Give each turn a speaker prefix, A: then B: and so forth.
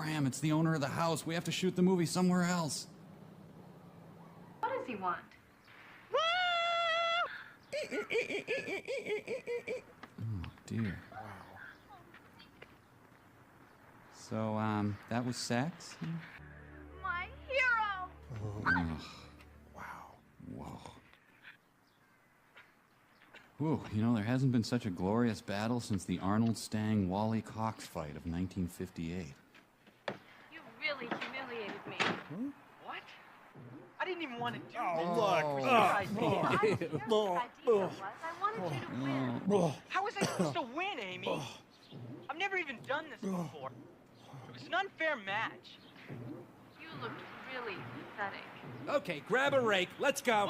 A: Bram, it's the owner of the house. We have to shoot the movie somewhere else.
B: What does he want?
A: Oh, dear. So, that was sex?
B: My hero!
A: Ugh. Whoa. Whew, you know, there hasn't been such a glorious battle since the Arnold Stang-Wally Cox fight of 1958.
B: You really humiliated me.
C: What? I didn't even want to do this.
D: Oh, look.
C: It was
D: Oh,
C: your idea.
B: I didn't care what the idea was. I wanted you to win.
C: How was I supposed to win, Amy? I've never even done this before. It was an unfair match.
B: You looked really pathetic.
E: Okay, grab a rake. Let's go.